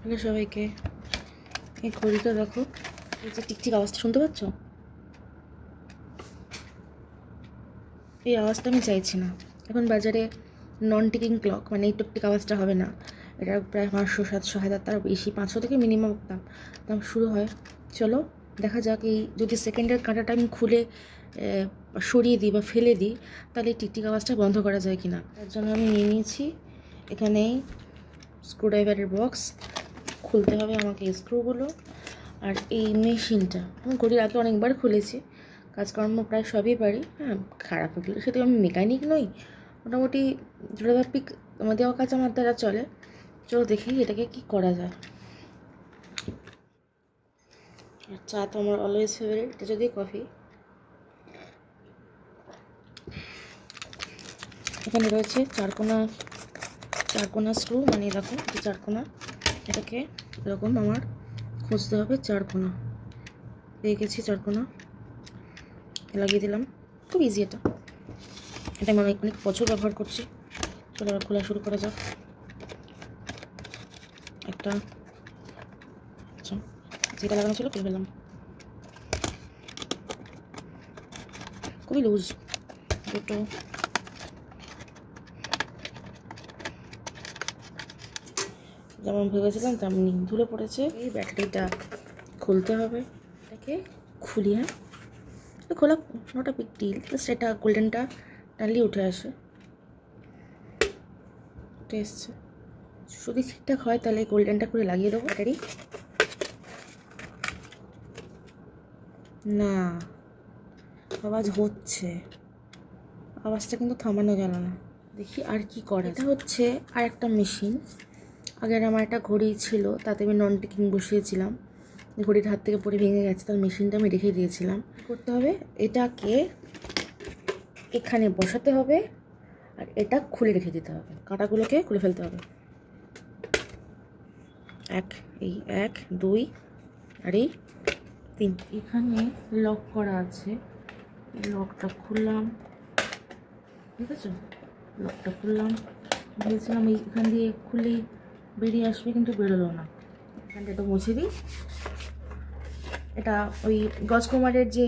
Hello সবাইকে। এই ঘড়িটা দেখো, এই যে টিকটিক আওয়াজটা শুনতে পাচ্ছ? এই আওয়াজটা আমি চাইছি না। এখন বাজারে নন টিকিং ক্লক, মানে এই টিকটিক আওয়াজটা হবে না। এটা প্রায় 500, 700, 1000 তার বেশি, 500 থেকে মিনিমাম দাম শুরু হয়। চলো দেখা যাক, এই যদি সেকেন্ডের কাঁটাটা আমি খুলে সরিয়ে দিই বা ফেলে দিই, তাহলে এই টিকটিক আওয়াজটা বন্ধ করা যায় কিনা। তার জন্য আমি নিয়ে নিয়েছি এখানে স্ক্রুড্রাইভারের বক্স। খুলতে হবে আমাকে স্ক্রুগুলো আর এই মেশিনটা। আমি ঘড়ির আগে অনেকবার খুলেছি, কাজকর্ম প্রায় সবই পারি। হ্যাঁ, খারাপ হয়ে গেলে সেটা আমি মেকানিক নই, মোটামুটি জোড়াভাপিক দেওয়া কাজ আমার দ্বারা চলে। চলো দেখি এটাকে কি করা যায়। আর চা তো আমার অলওয়েজ ফেভারিট, এটা যদি কফি। এখানে রয়েছে চারকোনা স্ক্রু, মানে দেখো চারকোনা। এটাকে এরকম আমার খুঁজতে হবে চারকোনা। পেয়ে গেছি চারকোনা, লাগিয়ে দিলাম। খুব ইজি এটা আমি অনেক বছর ব্যবহার করছি। চলো আবার খোলা শুরু করা যাক। একটা আচ্ছা, যেটা লাগানো ছিল খুলে ফেললাম। খুবই লুজ, দুটো যেমন ভেবেছিলাম তেমনি ধুলে পড়েছে। এই ব্যাটারিটা খুলতে হবে, এটাকে খুলি। হ্যাঁ, খোলা not a big deal, just এটা গোল্ডেনটা টানলে উঠে আসে। উঠে এসছে। যদি ঠিকঠাক হয় তাহলে গোল্ডেনটা করে লাগিয়ে দেবো। ব্যাটারি না, আওয়াজ হচ্ছে, আওয়াজটা কিন্তু থামানো গেল না। দেখি আর কি করে। এটা হচ্ছে আর একটা মেশিন। আগের আমার একটা ঘড়ি ছিল, তাতে আমি নন টিকিং বসিয়েছিলাম। ঘড়ির হাত থেকে পড়ে ভেঙে গেছে, তার মেশিনটা আমি রেখে দিয়েছিলাম। কী করতে হবে, এটাকে এখানে বসাতে হবে আর এটা খুলে রেখে দিতে হবে। কাঁটাগুলোকে খুলে ফেলতে হবে। এই 1 2 আর এই 3। এখানে লক করা আছে, লকটা খুললাম। ঠিক আছে, লকটা খুললাম। ভেবেছিলাম এইখান দিয়ে খুলেই বেরিয়ে আসবে, কিন্তু বেরোলো না। এখানটা একটু মুছে দিই। এটা ওই গজকুমারের যে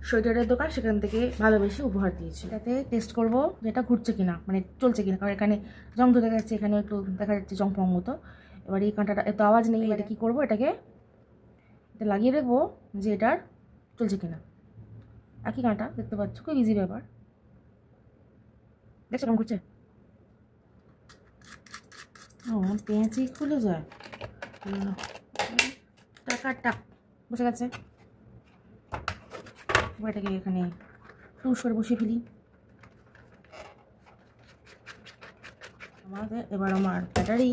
সোয়েটারের দোকান, সেখান থেকে ভালোবেসে উপহার দিয়েছি। এটাতে টেস্ট করবো যে এটা ঘুরছে কিনা, মানে চলছে কিনা, কারণ এখানে জং ধরে যাচ্ছে, এখানে একটু দেখা যাচ্ছে জং পং মতো। এবার এই কাঁটাটা এত আওয়াজ নেই, এটা কী করবো, এটা লাগিয়ে দেখবো যে এটার চলছে কিনা। একই কাঁটা দেখতে পাচ্ছ, খুব ইজি ব্যাপার। দেখছো কেমন ঘুরছে? ও, পেঁয়াজি খুলে যায়। টাক বসে গেছে। এটাকে এখানে টুস করে বসিয়ে ফেলি। এবার আমার ব্যাটারি,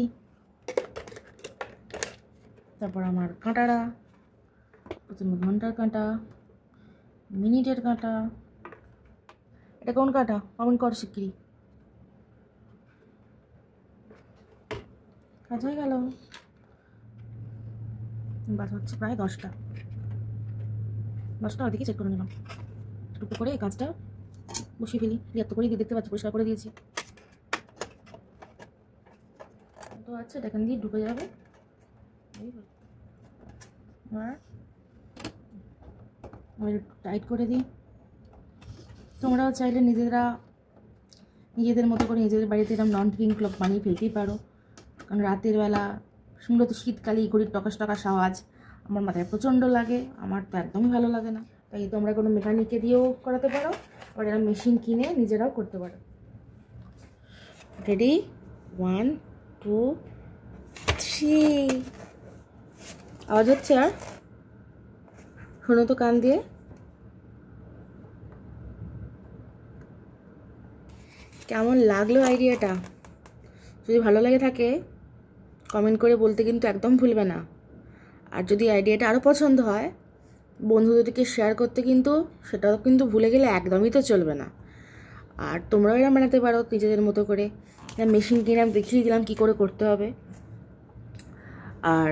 তারপর আমার কাঁটারা, প্রথমে ঘন্টার কাঁটা, মিনিটের কাঁটা। এটা কোন কাঁটা কমেন্ট কর শিগগিরি। কাজ হয়ে গেল। বাস হচ্ছে প্রায় 10টা। ওদিকে চেক করে নিলাম। টুকটুক করে এই কাজটা বসিয়ে ফেলি। এত করে দেখতে পাচ্ছি, পরিষ্কার করে দিয়েছি তো। আচ্ছা, এটা এখান দিয়ে ঢুকে যাবে। আর টাইট করে দিই। তোমরাও চাইলে নিজেদের মতো করে নিজেদের বাড়িতে এরকম নন টিকিং ক্লক বানিয়ে ফেলতেই পারো। কারণ রাতের বেলা, মূলত শীতকালে এই ঘড়ির টকাস আওয়াজ আমার মাথায় প্রচণ্ড লাগে, আমার তো একদমই ভালো লাগে না। তাই তোমরা কোনো মেকানিককে দিয়েও করাতে পারো, আবার এরা মেশিন কিনে নিজেরাও করতে পারো। রেডি, 1 2 3। আওয়াজ হচ্ছে, আর শোনো তো কান দিয়ে। কেমন লাগলো আইডিয়াটা? যদি ভালো লাগে থাকে কমেন্ট করে বলতে কিন্তু একদম ভুলবে না। আর যদি আইডিয়াটা আরও পছন্দ হয়, বন্ধুদেরকে শেয়ার করতে কিন্তু সেটাও কিন্তু ভুলে গেলে একদমই তো চলবে না। আর তোমরাও এরা বানাতে পারো নিজেদের মতো করে। মেশিন কিনে আমি দেখিয়ে দিলাম কী করে করতে হবে। আর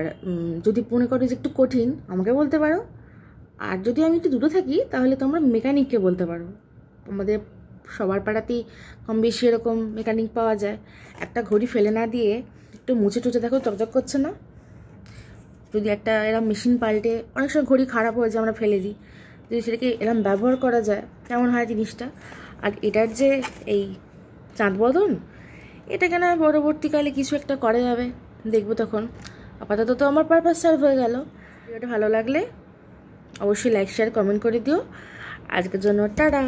যদি মনে করো যে একটু কঠিন, আমাকে বলতে পারো। আর যদি আমি একটু দূরে থাকি, তাহলে তোমরা মেকানিককে বলতে পারো। আমাদের সবার পাড়াতেই কম বেশি এরকম মেকানিক পাওয়া যায়। একটা ঘড়ি ফেলে না দিয়ে একটু মুছে টুছে দেখো, চকচক করছে না? যদি একটা এরম মেশিন পাল্টে, অনেক সময় ঘড়ি খারাপ হয়ে যায় আমরা ফেলে দিই, যদি সেটাকে এরম ব্যবহার করা যায় কেমন হয় জিনিসটা। আর এটার যে এই চাঁদ বদন, এটাকে না পরবর্তীকালে কিছু একটা করা যাবে, দেখবো তখন। আপাতত তো আমার পারপাস সার্ভ হয়ে গেল। ভিডিওটা ভালো লাগলে অবশ্যই লাইক শেয়ার কমেন্ট করে দিও। আজকের জন্য টাটা।